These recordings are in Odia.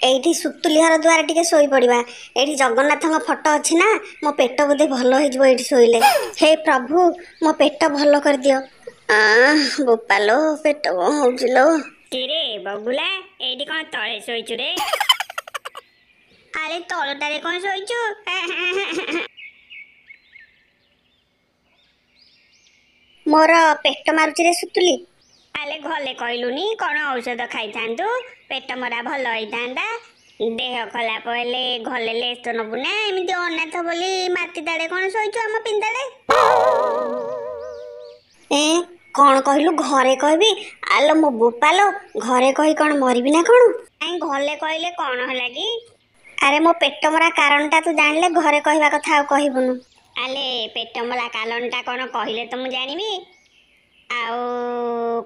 ଏଇଠି ସୁତୁଲି ଘର ଦୁଆରେ ଟିକେ ଶୋଇ ପଡ଼ିବା। ଏଇଠି ଜଗନ୍ନାଥଙ୍କ ଫଟୋ ଅଛି ନା, ମୋ ପେଟ ବୋଧେ ଭଲ ହେଇଯିବ ଏଇଠି ଶୋଇଲେ। ହେ ପ୍ରଭୁ, ମୋ ପେଟ ଭଲ କରିଦିଅ। ବୋପାଲୋ, ପେଟ କଣ ହଉଛି ଲୋ? କିରେ ବଗୁଲା, ଏଇଠି କଣ ତଳେ ଶୋଇଛୁ ରେ? ଆରେ ତଳଟାରେ କଣ ଶୋଇଛୁ? ମୋର ପେଟ ମାରୁଛି ରେ ସୁତୁଲି। ଆଲେ ଘଲେ କହିଲୁନି କଣ ଔଷଧ ଖାଇଥାନ୍ତୁ, ପେଟ ମରା ଭଲ ହେଇଥାନ୍ତା। ଦେହ ଖରାପ ହେଲେ ଘଲେ ଲେଷ୍ଟ ନବୁ ନା, ଏମିତି ଅନାଥ ବୋଲି ମାଟି ତାଡେ କଣ ଶୋଇଛୁ ଆମ ପିଣ୍ଡାରେ? କଣ କହିଲୁ? ଘରେ କହିବି? ଆଲୋ ମୋ ବୋପାଲୋ, ଘରେ କହି କଣ ମରିବି ନା କଣ? କାଇଁ ଘଲେ କହିଲେ କଣ ହେଲା କି? ଆରେ ମୋ ପେଟ ମରା କାରଣଟା ତୁ ଜାଣିଲେ ଘରେ କହିବା କଥା ଆଉ କହିବୁନୁ। ଆଲେ ପେଟ ମରା କାରଣଟା କଣ କହିଲେ ତ ମୁଁ ଜାଣିବି। ଆଉ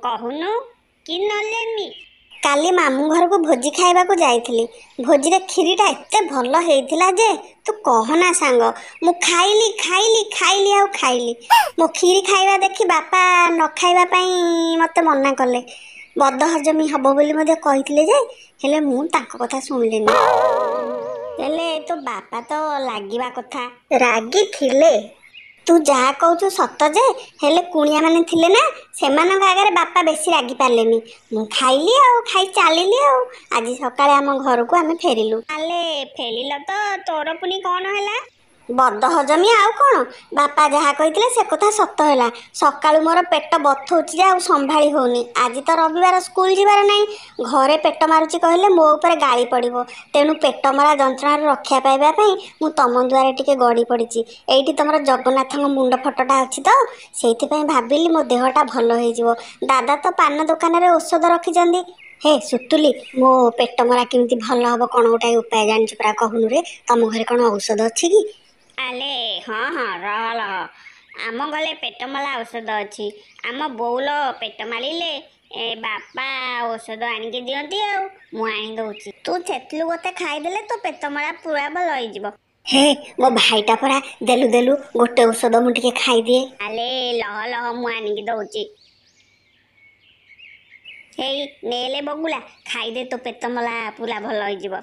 କହୁନୁ କି ନ ଜାଣିବି? କାଲି ମାମୁଁ ଘରକୁ ଭୋଜି ଖାଇବାକୁ ଯାଇଥିଲି। ଭୋଜିରେ କ୍ଷୀରିଟା ଏତେ ଭଲ ହେଇଥିଲା ଯେ ତୁ କହନା ସାଙ୍ଗ। ମୁଁ ଖାଇଲି ଖାଇଲି ଖାଇଲି ଆଉ ଖାଇଲି। ମୋ କ୍ଷୀରି ଖାଇବା ଦେଖି ବାପା ନ ଖାଇବା ପାଇଁ ମତେ ମନା କଲେ। ବଦହଜମି ହବ ବୋଲି ମଧ୍ୟ କହିଥିଲେ ଯେ, ହେଲେ ମୁଁ ତାଙ୍କ କଥା ଶୁଣିଲିନି। ହେଲେ ତୋ ବାପା ତ ଲାଗିବା କଥା। ରାଗିଥିଲେ? ତୁ ଯାହା କହୁଛୁ ସତ ଯେ, ହେଲେ କୁଣିଆ ମାନେ ଥିଲେ ନା, ସେମାନଙ୍କ ଆଗରେ ବାପା ବେଶୀ ରାଗି ପାରିଲେନି। ମୁଁ ଖାଇଲି ଆଉ ଖାଇ ଚାଲିଲି ଆଉ। ଆଜି ସକାଳେ ଆମ ଘରକୁ ଆମେ ଫେରିଲୁ। ଆଲେ ଫେରିଲ ତ, ତୋର ପୁଣି କଣ ହେଲା? ବଦହଜମି ଆଉ କଣ? ବାପା ଯାହା କହିଥିଲେ ସେ କଥା ସତ ହେଲା। ସକାଳୁ ମୋର ପେଟ ବଥଉଛି ଯେ ଆଉ ସମ୍ଭାଳି ହଉନି। ଆଜି ତ ରବିବାର, ସ୍କୁଲ ଯିବାର ନାହିଁ। ଘରେ ପେଟ ମାରୁଛି କହିଲେ ମୋ ଉପରେ ଗାଳି ପଡ଼ିବ। ତେଣୁ ପେଟ ମରା ଯନ୍ତ୍ରଣାରୁ ରକ୍ଷା ପାଇବା ପାଇଁ ମୁଁ ତମ ଦୁଆରେ ଟିକେ ଗଡ଼ି ପଡ଼ିଛି। ଏଇଠି ତମର ଜଗନ୍ନାଥଙ୍କ ମୁଣ୍ଡ ଫଟୋଟା ଅଛି ତ, ସେଇଥିପାଇଁ ଭାବିଲି ମୋ ଦେହଟା ଭଲ ହେଇଯିବ। ଦାଦା ତ ପାନ ଦୋକାନରେ ଔଷଧ ରଖିଛନ୍ତି। ହେ ସୁତୁଲି, ମୋ ପେଟ ମରା କେମିତି ଭଲ ହବ କଣ ଗୋଟାଏ ଉପାୟ ଜାଣିଛୁ ପରା, କହୁନୁ ରେ? ତମ ଘରେ କଣ ଔଷଧ ଅଛି କି? ଆଲେ ହଁ ରହ। ଆମ ଗଲେ ପେଟ ମରା ଔଷଧ ଅଛି। ଆମ ବୋଉଲ ପେଟ ମାରିଲେ ବାପା ଔଷଧ ଆଣିକି ଦିଅନ୍ତି, ଆଉ ମୁଁ ଆଣି ଦଉଛି। ତୁ ସେଥିରୁ ଗୋଟେ ଖାଇଦେଲେ ତୋ ପେଟ ମରା ପୁରା ଭଲ ହେଇଯିବ। ହେ ମୋ ଭାଇଟା ପରା, ଦେଲୁ ଗୋଟେ ଔଷଧ ମୁଁ ଟିକେ ଖାଇଦିଏ। ଆଲେ ଲହ ମୁଁ ଆଣିକି ଦଉଛି। ହେଇ ନେଲେ ବଗୁଲା, ଖାଇଦେ, ତୋ ପେଟ ମରା ପୁରା ଭଲ ହେଇଯିବ।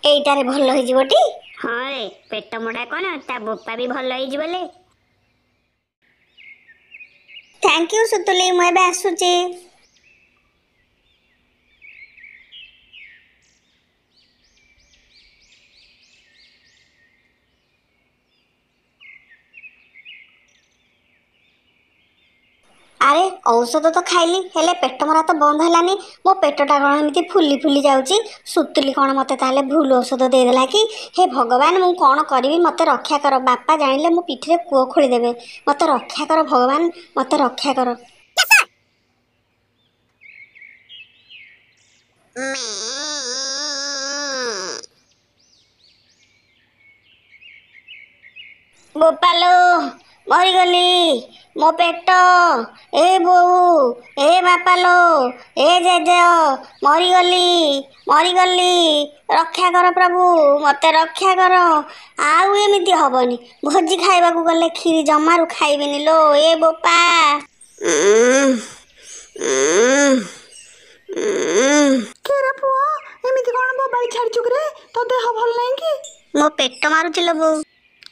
ଏଇଟାରେ ଭଲ ହେଇଯିବ ଟି? ହଁ ରେ, ପେଟ ମରା କଣ, ତା ବୋପା ବି ଭଲ ହେଇଯିବ ଲେ। ଥ୍ୟାଙ୍କ ୟୁ ସୁତୁଲି, ମୁଁ ଏବେ ଆସୁଛି। ଆରେ ଔଷଧ ତ ଖାଇଲି, ହେଲେ ପେଟ ମରା ତ ବନ୍ଦ ହେଲାନି। ମୋ ପେଟଟା କଣ ଏମିତି ଫୁଲି ଫୁଲି ଯାଉଛି? ସୁତୁଲି କଣ ମତେ ତାହେଲେ ଭୁଲ ଔଷଧ ଦେଇଦେଲା କି? ହେ ଭଗବାନ, ମୁଁ କଣ କରିବି? ମତେ ରକ୍ଷା କର। ବାପା ଜାଣିଲେ ମୋ ପିଠିରେ କୁଅ ଖୋଳିଦେବେ। ମତେ ରକ୍ଷା କର ଭଗବାନ, ମତେ ରକ୍ଷା କର। ବୋପାଲୋ, ମରିଗଲି। ମୋ ପେଟ, ଏ ବୋଉ, ଏ ବାପାଲୋ, ଏ ଜେଜେ, ମରିଗଲି। ରକ୍ଷା କର ପ୍ରଭୁ, ମତେ ରକ୍ଷା କର। ଆଉ ଏମିତି ହବନି। ଭୋଜି ଖାଇବାକୁ ଗଲେ କ୍ଷୀରି ଜମାରୁ ଖାଇବିନି ଲୋ, ଏ ବୋପା। କିରେ ପୁଅ, ଏମିତି କଣ ବୋବାଳି ଛାଡିଛୁ କିରେ? ତୋ ଦେହ ଭଲ ନାହିଁ କି? ମୋ ପେଟ ମାରୁଛି ଲୋ ବୋଉ।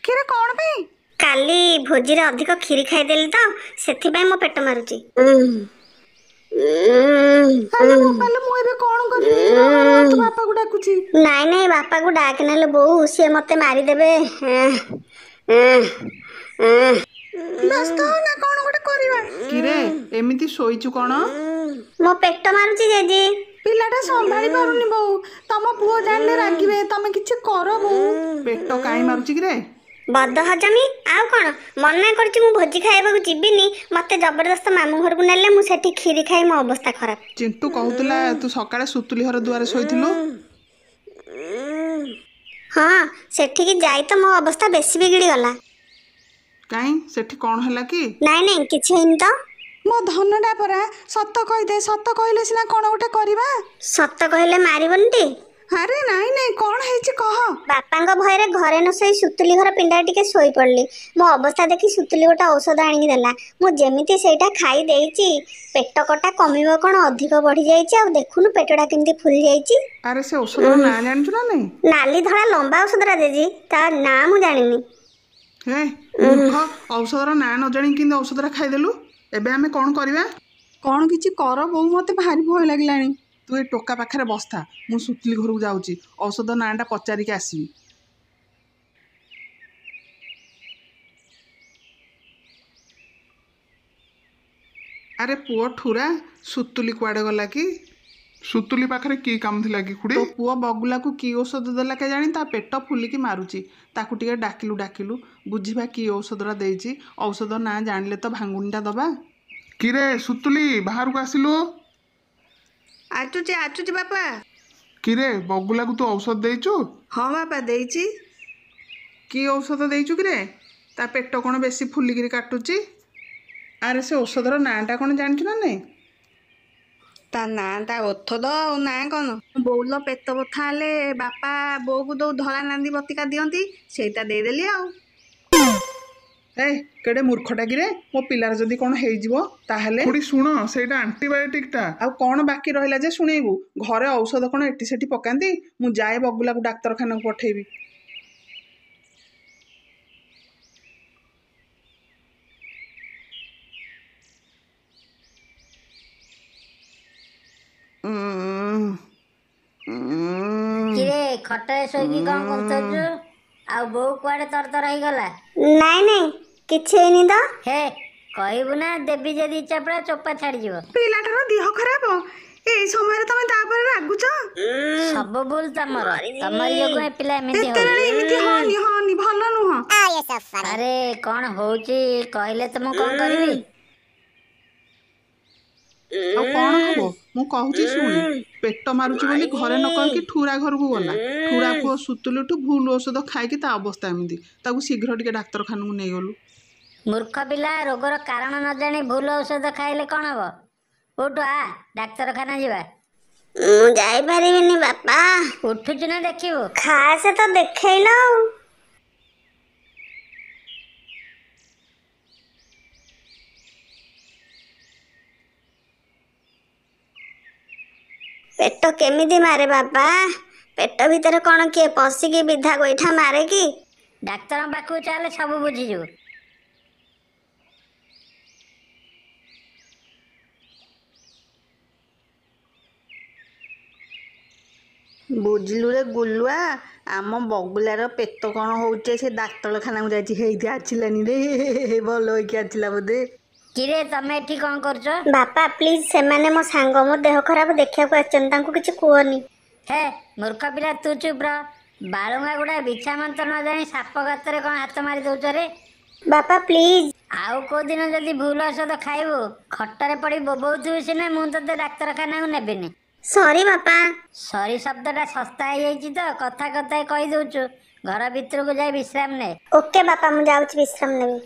କିରେ କଣ ପାଇଁ? କାଲି ଭୋଜିରେ ଅଧିକ କ୍ଷୀରି ଖାଇଦେଲି ତ, ସେଥିପାଇଁ ମୋ ପେଟ ମାରୁଛି। ଆଲୋ ବୋପାଲୋ, ମୁଁ ଏବେ କଣ କରିବି? ରହ ତୋ ବାପାକୁ ଡାକୁଛି। ନାଇଁ ବାପାକୁ ଡାକେ ନେଲେ ବୋଉ, ସିଏ ମତେ ମାରିଦେବେ। ବ୍ୟସ୍ତ ହନା, କଣ ଗୋଟେ କରିବା। କିରେ ଏମିତି ଶୋଇଛୁ କଣ? ମୋ ପେଟ ମାରୁଛି ଜେଜେ। ପିଲାଟା ସମ୍ଭାଳି ପାରୁନି ବୋଉ। ତମ ପୁଅ ଜାଣିଲେ ରାଗିବେ, ତମେ କିଛି କର ବୋଉ। ପେଟ କାଇଁ ମାରୁଛି କିରେ? ବଦହଜମି ଆଉ କଣ? ମନା କରୁଛି ମୁଁ ଭୋଜି ଖାଇବାକୁ ଯିବିନି। ମତେ ଜବରଦସ୍ତ ମାମୁଁ ଘରକୁ ନେଲେ, ମୁଁ ସେଠି କ୍ଷୀରି ଖାଇ ମୋ ଅବସ୍ଥା ଖରାପ। ଚିଣ୍ଟୁ କହୁଥିଲା ତୁ ସକାଳେ ସୁତୁଲି ଘର ଦୁଆରେ ଶୋଇଥିଲୁ। ହଁ, ସେଠିକି ଯାଇ ତ ମୋ ଅବସ୍ଥା ବେଶୀ ବିଗିଡ଼ି ଗଲା। କାଇଁ, ସେଠି କଣ ହେଲା କି? ନାଇଁ କିଛି ହେଇନି ତ। ମୋ ଧନଟା ପରା, ସତ କହିଦେ। ସତ କହିଲେ ସିନା କଣ ଗୋଟେ କରିବା। ସତ କହିଲେ ମାରିବନି ଟି? ଆରେ ନାଇଁ ନାଇଁ କ'ଣ ହେଇଛି କହ। ବାପାଙ୍କ ଭୟରେ ଘରେ ନ ଶୋଇ ସୁତୁଲି ଘର ପିଣ୍ଡାରେ ଟିକେ ଶୋଇ ପଡ଼ିଲି। ମୋ ଅବସ୍ଥା ଦେଖି ସୁତୁଲି ଗୋଟେ ଔଷଧ ଆଣିକି ଦେଲା। ମୁଁ ଯେମିତି ସେଇଟା ଖାଇ ଦେଇଛି, ପେଟ କଟା କମିବ କ'ଣ ଅଧିକ ବଢ଼ିଯାଇଛି। ଆଉ ଦେଖୁନୁ ପେଟଟା କେମିତି ଫୁଲି ଯାଇଛି। ଆରେ ସେ ଔଷଧର ନାଁ ଜାଣିଛୁ ନା ନାଇଁ? ନାଲି ଧଳା ଲମ୍ବା ଔଷଧଟା ଦେଜି, ତା ନାଁ ମୁଁ ଜାଣିନି। ହେ ମୂର୍ଖ, ଔଷଧର ନାଁ ନ ଜାଣିକି କେମିତି ଔଷଧଟା ଖାଇଦେଲୁ? ଏବେ ଆମେ କ'ଣ କରିବା? କ'ଣ କିଛି କର ବୋଉ, ମୋତେ ଭାରି ଭୟ ଲାଗିଲାଣି। ତୁ ଏ ଟୋକା ପାଖରେ ବସ୍ଥା, ମୁଁ ସୁତୁଲି ଘରକୁ ଯାଉଛି, ଔଷଧ ନାଁଟା ପଚାରିକି ଆସିବି। ଆରେ ପୁଅ ଠୁରା, ସୁତୁଲି କୁଆଡ଼େ ଗଲା କି? ସୁତୁଲି ପାଖରେ କି କାମ ଥିଲା କି ଖୁଡ଼ି? ତୋ ପୁଅ ବଗୁଲାକୁ କି ଔଷଧ ଦେଲା କେଜାଣି, ତା ପେଟ ଫୁଲିକି ମାରୁଛି। ତାକୁ ଟିକେ ଡାକିଲୁ ବୁଝିବା କି ଔଷଧଟା ଦେଇଛି। ଔଷଧ ନାଁ ଜାଣିଲେ ତ ଭାଙ୍ଗୁଣିଟା ଦବା। କିରେ ସୁତୁଲି, ବାହାରକୁ ଆସିଲୁ। ଆଚୁଛି ବାପା। କିରେ ବଗୁଲାକୁ ତୁ ଔଷଧ ଦେଇଛୁ? ହଁ ବାପା ଦେଇଛି। କି ଔଷଧ ଦେଇଛୁ କିରେ? ତା ପେଟ କ'ଣ ବେଶୀ ଫୁଲିକିରି କାଟୁଛି? ଆରେ ସେ ଔଷଧର ନାଁଟା କ'ଣ ଜାଣିଛୁ ନା ନାଇଁ? ତା ନାଁଟା ଔଷଧ ଆଉ ନାଁ କ'ଣ? ବୋଉଲ ପେଟ ବଥା ହେଲେ ବାପା ବୋଉକୁ ଦଉ ଧଳା ନାନ୍ଦି ବତିକା ଦିଅନ୍ତି, ସେଇଟା ଦେଇଦେଲି ଆଉ। ଏ କେଡ଼େ ମୂର୍ଖଟା କିରେ? ମୋ ପିଲାର ଯଦି କ'ଣ ହେଇଯିବ ତାହେଲେ? ଖୁଡ଼ି ଶୁଣ, ସେଇଟା ଆଣ୍ଟିବାୟୋଟିକ୍ଟା। ଆଉ କ'ଣ ବାକି ରହିଲା ଯେ ଶୁଣେଇବୁ? ଘରେ ଔଷଧ କ'ଣ ଏଠି ସେଠି ପକାନ୍ତି? ମୁଁ ଯାଏ ବଗୁଲାକୁ ଡାକ୍ତରଖାନାକୁ ପଠେଇବି। କିରେ ଖଟରେ ଶୋଇକି କ'ଣ କରୁଛୁ? ଆଉ ବୋଉ କୁଆଡ଼େ ତରତର ହେଇଗଲା? ନାଇଁ କିଛି ହେଇନି ତ। ହେ କହିବୁ ନା, ଦେବି ଯଦି ଚାପଡ଼ା ଚୋପା ଛାଡ଼ିଯିବ। ପିଲାଟାର ଦେହ ଖରାପ, ଏଇ ସମୟରେ ତମେ ତାପରେ ରାଗୁଛ? ସବୁ ଭୁଲ ତମର, ତମରି ଯୋଗୁଁ ଏ ପିଲା ଏମିତି ଏମିତି ହଉଛି। ହନି ଭଲ ନୁହଁ। ଆରେ କ'ଣ ହଉଛି କହିଲେ ତ ମୁଁ କ'ଣ କରିବି? ଆଉ କ'ଣ ହବ ମୁଁ କହୁଛି ଶୁଣି। ପେଟ ମାରୁଛି ବୋଲି ଘରେ ନ କହିକି ଠୁରା ଘରକୁ ଗଲା। ଠୁରା ପୁଅ ସୁତୁଲିଠୁ ଭୁଲ ଔଷଧ ଖାଇକି ତା ଅବସ୍ଥା ଏମିତି। ତାକୁ ଶୀଘ୍ର ଟିକେ ଡାକ୍ତରଖାନାକୁ ନେଇଗଲୁ। ମୂର୍ଖ ପିଲା, ରୋଗର କାରଣ ନ ଜାଣି ଭୁଲ ଔଷଧ ଖାଇଲେ କ'ଣ ହବ? ଉଠୁ ଆ, ଡାକ୍ତରଖାନା ଯିବା। ମୁଁ ଯାଇପାରିବିନି ବାପା। ଉଠୁଛୁ ନା ଦେଖିବୁ? ଖାସେ ତ ଦେଖେଇଲ ଆଉ। ପେଟ କେମିତି ମାରେ ବାପା? ପେଟ ଭିତରେ କ'ଣ କିଏ ପଶିକି ବିଧା ଗୋଇଠା ମାରେ କି? ଡାକ୍ତରଙ୍କ ପାଖକୁ ଚାଲେ, ସବୁ ବୁଝିଯିବୁ। ବୁଝିଲୁ ରେ ଗୁଲୁଆ, ଆମ ବଗୁଲାର ପେଟ କ'ଣ ହଉଛି, ସେ ଡାକ୍ତରଖାନାକୁ ଯାଇଛି, ହେଇଠି ଆସିଲାନି ରେ, ଭଲ ହେଇକି ଆସିଲା ବୋଧେ। କିରେ ତମେ ଏଠି କ'ଣ କରୁଛ? ବାପା ପ୍ଲିଜ, ସେମାନେ ମୋ ସାଙ୍ଗ, ମୋ ଦେହ ଖରାପ ଦେଖିବାକୁ ଆସିଛନ୍ତି, ତାଙ୍କୁ କିଛି କୁହନି। ହେ ମୂର୍ଖ ପିଲା, ତୁ ଚୁପ୍ ରହ। ବାଳୁଙ୍ଗା ଗୁଡ଼ା ବିଛା ମନ୍ତ୍ର ନ ଜାଣି ସାପ ଗାତରେ କ'ଣ ହାତ ମାରି ଦଉଛ ରେ? ବାପା ପ୍ଲିଜ। ଆଉ କୋଉଦିନ ଯଦି ଭୁଲ ଔଷଧ ଖାଇବୁ, ଖଟରେ ପଡ଼ି ବୋବଉଥିବୁ ସିନା, ମୁଁ ତତେ ଡାକ୍ତରଖାନାକୁ ନେବିନି। ସରି ବାପା। ସରି ଶବ୍ଦଟା ଶସ୍ତା ହେଇଯାଇଛି ତ, କଥା କଥାଏ କହିଦଉଛୁ। ଘର ଭିତରକୁ ଯାଇ ବିଶ୍ରାମ ନେ। ଓକେ ବାପା, ମୁଁ ଯାଉଛି ବିଶ୍ରାମ ନେବି।